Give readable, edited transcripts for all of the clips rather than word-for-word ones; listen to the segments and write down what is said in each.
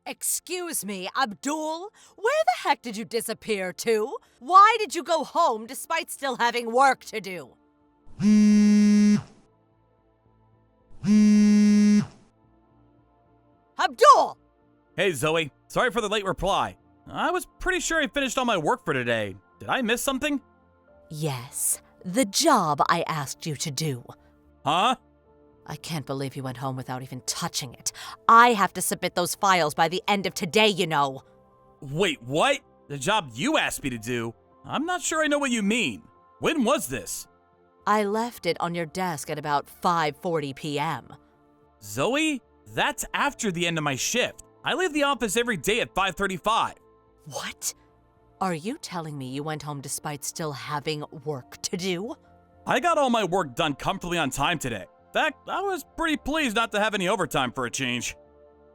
Excuse me, Abdul? Where the heck did you disappear to? Why did you go home despite still having work to do? Abdul! Hey, Zoe. Sorry for the late reply. I was pretty sure I finished all my work for today. Did I miss something? Yes, the job I asked you to do. Huh? I can't believe you went home without even touching it. I have to submit those files by the end of today, you know. Wait, what? The job you asked me to do? I'm not sure I know what you mean. When was this? I left it on your desk at about 5:40 p.m. Zoe? That's after the end of my shift. I leave the office every day at 5:35. What? Are you telling me you went home despite still having work to do? I got all my work done comfortably on time today. In fact, I was pretty pleased not to have any overtime for a change.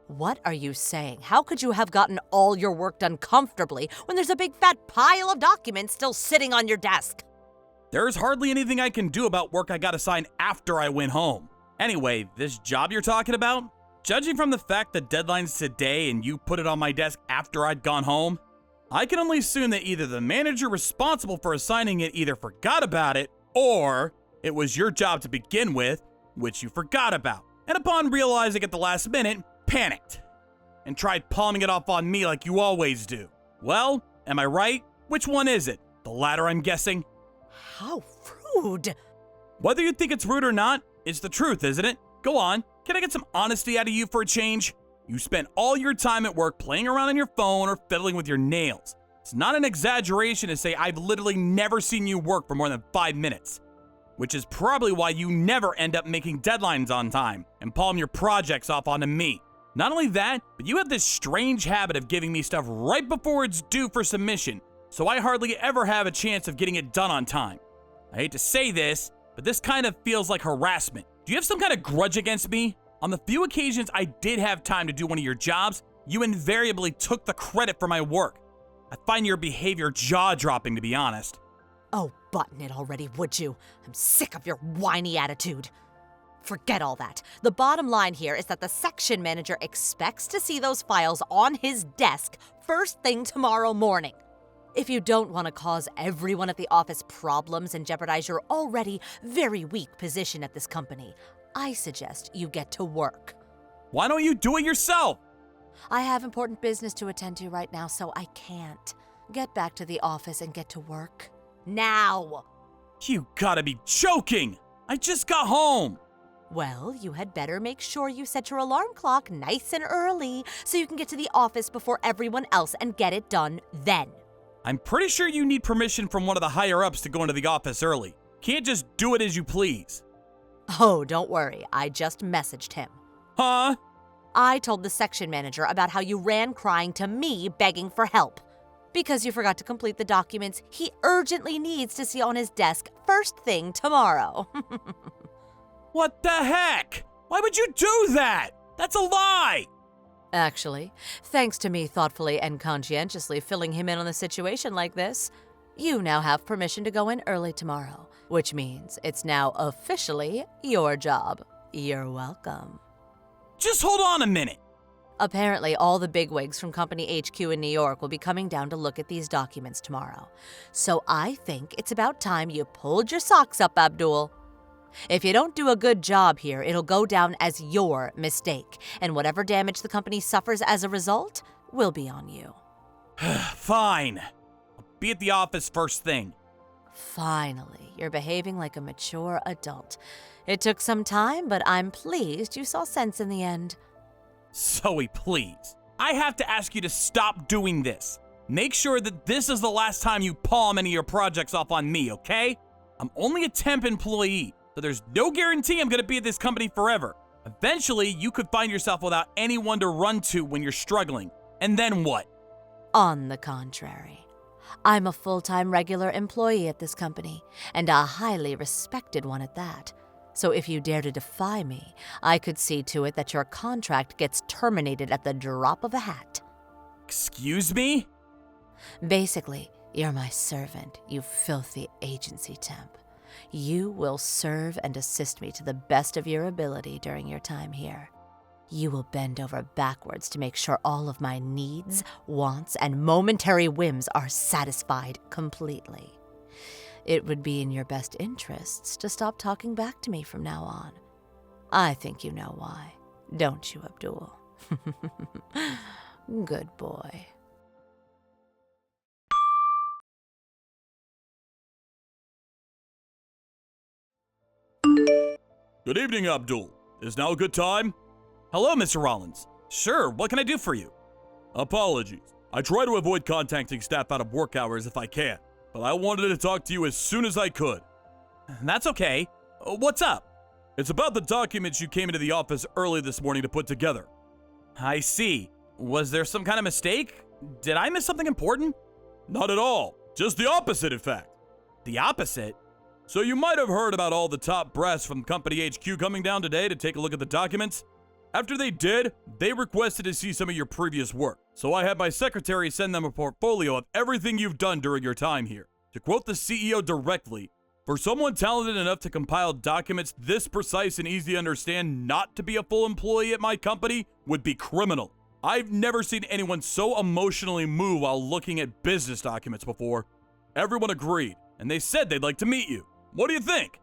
What are you saying? How could you have gotten all your work done comfortably when there's a big fat pile of documents still sitting on your desk? There's hardly anything I can do about work I got assigned after I went home. Anyway, this job you're talking about? Judging from the fact the deadline's today and you put it on my desk after I'd gone home, I can only assume that either the manager responsible for assigning it either forgot about it, or it was your job to begin with, which you forgot about, and upon realizing at the last minute, panicked, and tried palming it off on me like you always do. Well, am I right? Which one is it? The latter, I'm guessing? How rude. Whether you think it's rude or not, it's the truth, isn't it? Go on, can I get some honesty out of you for a change? You spent all your time at work playing around on your phone or fiddling with your nails. It's not an exaggeration to say I've literally never seen you work for more than 5 minutes. Which is probably why you never end up making deadlines on time and palm your projects off onto me. Not only that, but you have this strange habit of giving me stuff right before it's due for submission, so I hardly ever have a chance of getting it done on time. I hate to say this, but this kind of feels like harassment. Do you have some kind of grudge against me? On the few occasions I did have time to do one of your jobs, you invariably took the credit for my work. I find your behavior jaw-dropping, to be honest. Oh, button it already, would you? I'm sick of your whiny attitude. Forget all that. The bottom line here is that the section manager expects to see those files on his desk first thing tomorrow morning. If you don't want to cause everyone at the office problems and jeopardize your already very weak position at this company, I suggest you get to work. Why don't you do it yourself? I have important business to attend to right now, so I can't. Get back to the office and get to work. Now! You gotta be joking! I just got home! Well, you had better make sure you set your alarm clock nice and early so you can get to the office before everyone else and get it done then. I'm pretty sure you need permission from one of the higher-ups to go into the office early. Can't just do it as you please. Oh, don't worry. I just messaged him. Huh? I told the section manager about how you ran crying to me begging for help. Because you forgot to complete the documents he urgently needs to see on his desk first thing tomorrow. What the heck? Why would you do that? That's a lie! Actually, thanks to me thoughtfully and conscientiously filling him in on the situation like this, you now have permission to go in early tomorrow, which means it's now officially your job. You're welcome. Just hold on a minute. Apparently, all the bigwigs from Company HQ in New York will be coming down to look at these documents tomorrow. So I think it's about time you pulled your socks up, Abdul. If you don't do a good job here, it'll go down as your mistake, and whatever damage the company suffers as a result will be on you. Fine. I'll be at the office first thing. Finally, you're behaving like a mature adult. It took some time, but I'm pleased you saw sense in the end. Zoe, please. I have to ask you to stop doing this. Make sure that this is the last time you palm any of your projects off on me, okay? I'm only a temp employee, so there's no guarantee I'm gonna be at this company forever. Eventually, you could find yourself without anyone to run to when you're struggling. And then what? On the contrary, I'm a full-time regular employee at this company, and a highly respected one at that. So if you dare to defy me, I could see to it that your contract gets terminated at the drop of a hat. Excuse me? Basically, you're my servant, you filthy agency temp. You will serve and assist me to the best of your ability during your time here. You will bend over backwards to make sure all of my needs, wants, and momentary whims are satisfied completely. It would be in your best interests to stop talking back to me from now on. I think you know why, don't you, Abdul? Good boy. Good evening, Abdul. Is now a good time? Hello, Mr. Rollins. Sure, what can I do for you? Apologies. I try to avoid contacting staff out of work hours if I can, but I wanted to talk to you as soon as I could. That's okay. What's up? It's about the documents you came into the office early this morning to put together. I see. Was there some kind of mistake? Did I miss something important? Not at all. Just the opposite, in fact. The opposite? So you might have heard about all the top brass from company HQ coming down today to take a look at the documents. After they did, they requested to see some of your previous work. So I had my secretary send them a portfolio of everything you've done during your time here. To quote the CEO directly, for someone talented enough to compile documents this precise and easy to understand not to be a full employee at my company would be criminal. I've never seen anyone so emotionally moved while looking at business documents before. Everyone agreed, and they said they'd like to meet you. What do you think?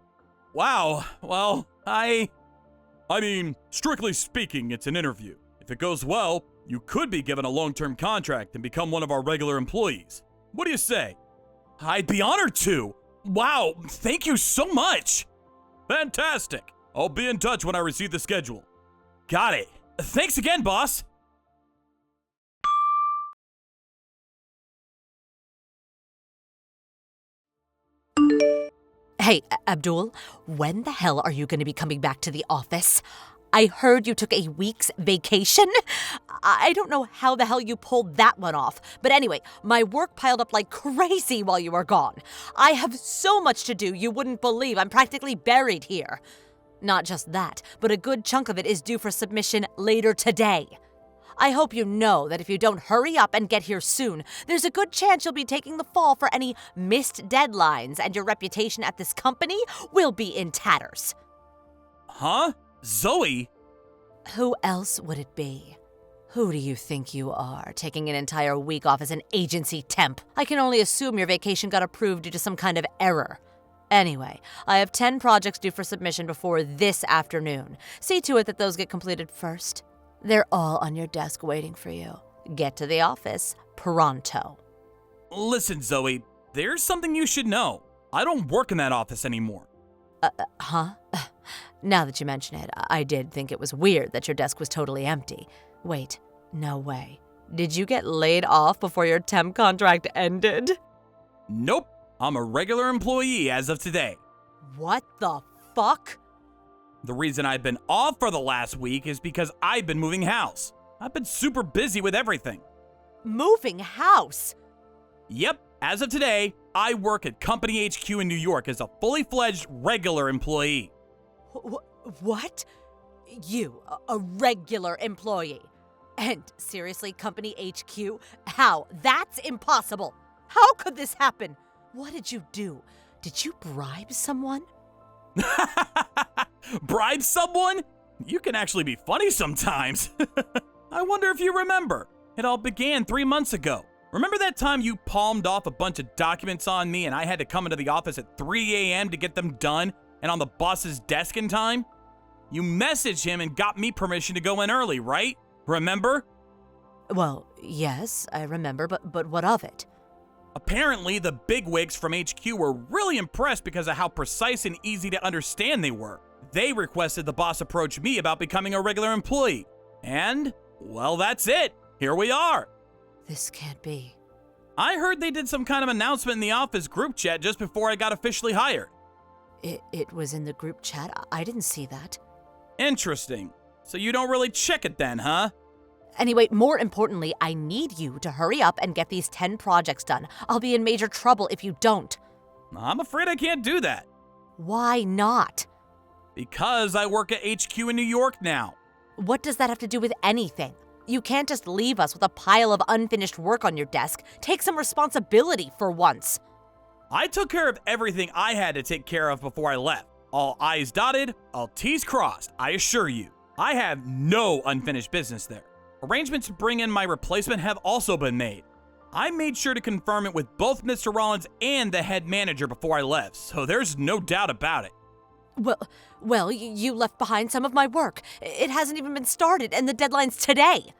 Wow, well, I mean, strictly speaking, it's an interview. If it goes well, you could be given a long-term contract and become one of our regular employees. What do you say? I'd be honored to. Wow, thank you so much. Fantastic. I'll be in touch when I receive the schedule. Got it. Thanks again, boss. Hey, Abdul, when the hell are you going to be coming back to the office? I heard you took a week's vacation. I don't know how the hell you pulled that one off. But anyway, my work piled up like crazy while you were gone. I have so much to do you wouldn't believe. I'm practically buried here. Not just that, but a good chunk of it is due for submission later today. I hope you know that if you don't hurry up and get here soon, there's a good chance you'll be taking the fall for any missed deadlines, and your reputation at this company will be in tatters. Huh? Zoe? Who else would it be? Who do you think you are, taking an entire week off as an agency temp? I can only assume your vacation got approved due to some kind of error. Anyway, I have 10 projects due for submission before this afternoon. See to it that those get completed first. They're all on your desk waiting for you. Get to the office pronto. Listen, Zoe, there's something you should know. I don't work in that office anymore. Huh? Now that you mention it, I did think it was weird that your desk was totally empty. Wait, no way. Did you get laid off before your temp contract ended? Nope, I'm a regular employee as of today. What the fuck? The reason I've been off for the last week is because I've been moving house. I've been super busy with everything. Moving house? Yep, as of today, I work at Company HQ in New York as a fully fledged regular employee. What? You, a regular employee? And seriously, Company HQ? How? That's impossible. How could this happen? What did you do? Did you bribe someone? Bribe someone? You can actually be funny sometimes. I wonder if you remember. It all began 3 months ago. Remember that time you palmed off a bunch of documents on me and I had to come into the office at 3 a.m. to get them done and on the boss's desk in time? You messaged him and got me permission to go in early, right? Remember? Well, yes, I remember, but what of it? Apparently, the bigwigs from HQ were really impressed because of how precise and easy to understand they were. They requested the boss approach me about becoming a regular employee. And, well, that's it. Here we are. This can't be. I heard they did some kind of announcement in the office group chat just before I got officially hired. It was in the group chat? I didn't see that. Interesting. So you don't really check it then, huh? Anyway, more importantly, I need you to hurry up and get these 10 projects done. I'll be in major trouble if you don't. I'm afraid I can't do that. Why not? Because I work at HQ in New York now. What does that have to do with anything? You can't just leave us with a pile of unfinished work on your desk. Take some responsibility for once. I took care of everything I had to take care of before I left. All I's dotted, all T's crossed, I assure you. I have no unfinished business there. Arrangements to bring in my replacement have also been made. I made sure to confirm it with both Mr. Rollins and the head manager before I left, so there's no doubt about it. You left behind some of my work. It hasn't even been started, and the deadline's today.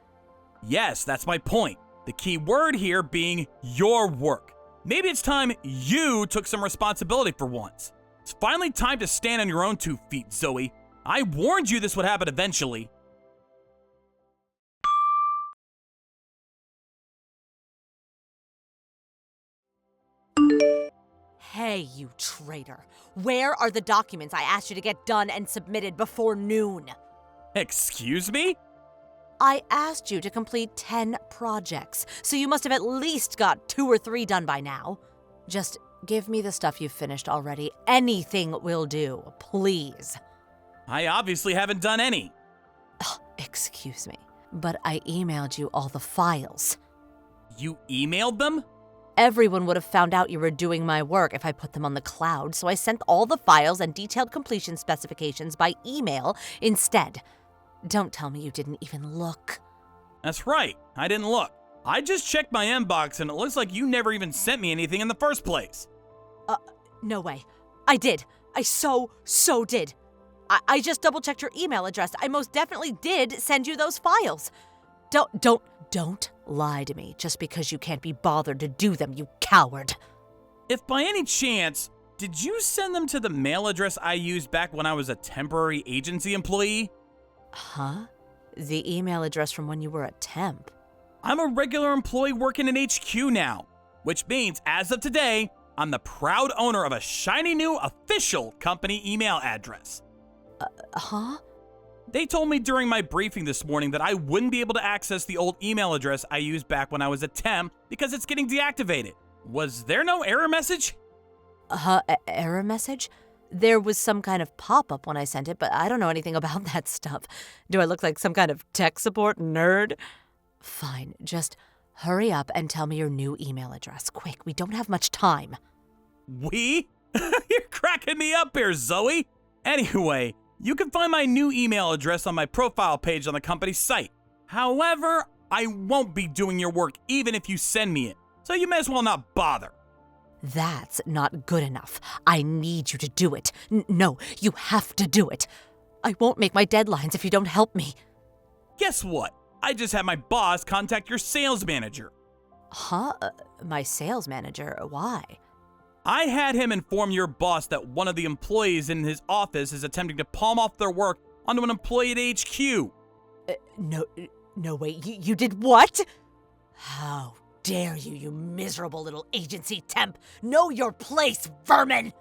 Yes, that's my point. The key word here being your work. Maybe it's time you took some responsibility for once. It's finally time to stand on your own 2 feet, Zoe. I warned you this would happen eventually. Hey, you traitor. Where are the documents I asked you to get done and submitted before noon? Excuse me? I asked you to complete 10 projects, so you must have at least got 2 or 3 done by now. Just give me the stuff you've finished already. Anything will do, please. I obviously haven't done any. Excuse me, but I emailed you all the files. You emailed them? Everyone would have found out you were doing my work if I put them on the cloud, so I sent all the files and detailed completion specifications by email instead. Don't tell me you didn't even look. That's right, I didn't look. I just checked my inbox and it looks like you never even sent me anything in the first place. No way. I did. I so did. I just double-checked your email address. I most definitely did send you those files. Don't lie to me just because you can't be bothered to do them, you coward. If by any chance, did you send them to the mail address I used back when I was a temporary agency employee? Huh? The email address from when you were a temp? I'm a regular employee working in HQ now, which means as of today, I'm the proud owner of a shiny new official company email address. Huh? They told me during my briefing this morning that I wouldn't be able to access the old email address I used back when I was a temp because it's getting deactivated. Was there no error message? Error message? There was some kind of pop-up when I sent it, but I don't know anything about that stuff. Do I look like some kind of tech support nerd? Fine, just hurry up and tell me your new email address. Quick, we don't have much time. We? You're cracking me up here, Zoe. Anyway, you can find my new email address on my profile page on the company's site. However, I won't be doing your work even if you send me it, so you may as well not bother. That's not good enough. I need you to do it. No, you have to do it. I won't make my deadlines if you don't help me. Guess what? I just had my boss contact your sales manager. Huh? My sales manager? Why? I had him inform your boss that one of the employees in his office is attempting to palm off their work onto an employee at HQ. No way. You did what? How dare you, you miserable little agency temp! Know your place, vermin!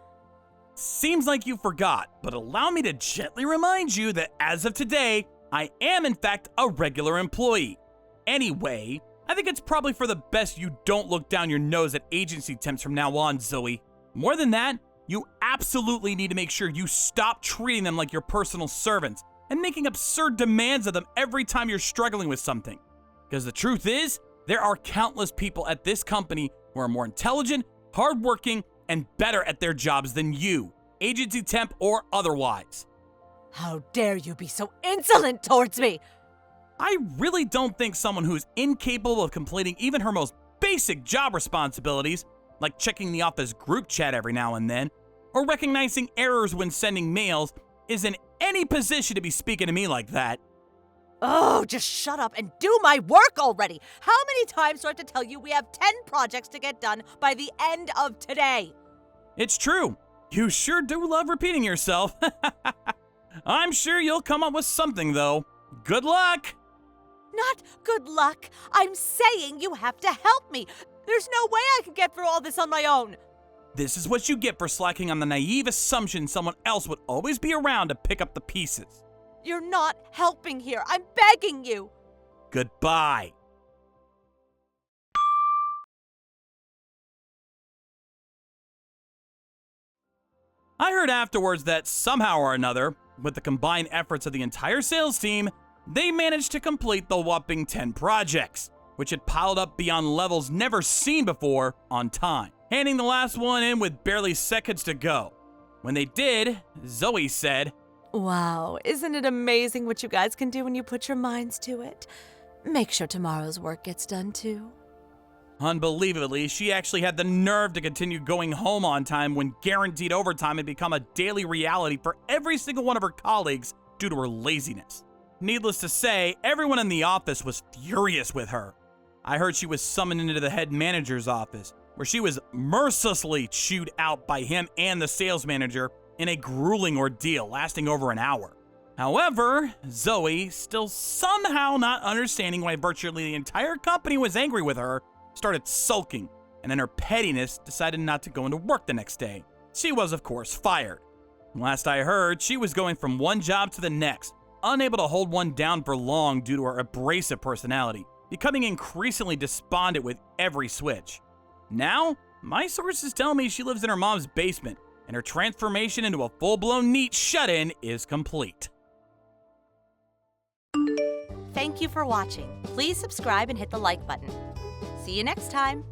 Seems like you forgot, but allow me to gently remind you that as of today, I am in fact a regular employee. Anyway, I think it's probably for the best you don't look down your nose at agency temps from now on, Zoe. More than that, you absolutely need to make sure you stop treating them like your personal servants and making absurd demands of them every time you're struggling with something. Because the truth is, there are countless people at this company who are more intelligent, hardworking, and better at their jobs than you, agency temp or otherwise. How dare you be so insolent towards me! I really don't think someone who's incapable of completing even her most basic job responsibilities, like checking the office group chat every now and then, or recognizing errors when sending mails, is in any position to be speaking to me like that. Oh, just shut up and do my work already! How many times do I have to tell you we have 10 projects to get done by the end of today? It's true. You sure do love repeating yourself. I'm sure you'll come up with something, though. Good luck! Not good luck. I'm saying you have to help me. There's no way I can get through all this on my own. This is what you get for slacking on the naive assumption someone else would always be around to pick up the pieces. You're not helping here. I'm begging you. Goodbye. I heard afterwards that somehow or another, with the combined efforts of the entire sales team, they managed to complete the whopping 10 projects, which had piled up beyond levels never seen before on time, handing the last one in with barely seconds to go. When they did, Zoe said, Wow, isn't it amazing what you guys can do when you put your minds to it? Make sure tomorrow's work gets done too. Unbelievably, she actually had the nerve to continue going home on time when guaranteed overtime had become a daily reality for every single one of her colleagues due to her laziness. Needless to say, everyone in the office was furious with her. I heard she was summoned into the head manager's office, where she was mercilessly chewed out by him and the sales manager in a grueling ordeal lasting over an hour. However, Zoe, still somehow not understanding why virtually the entire company was angry with her, started sulking, and in her pettiness decided not to go into work the next day. She was, of course, fired. Last I heard, she was going from one job to the next, unable to hold one down for long due to her abrasive personality, becoming increasingly despondent with every switch. Now, my sources tell me she lives in her mom's basement, and her transformation into a full-blown neat shut-in is complete. Thank you for watching. Please subscribe and hit the like button. See you next time.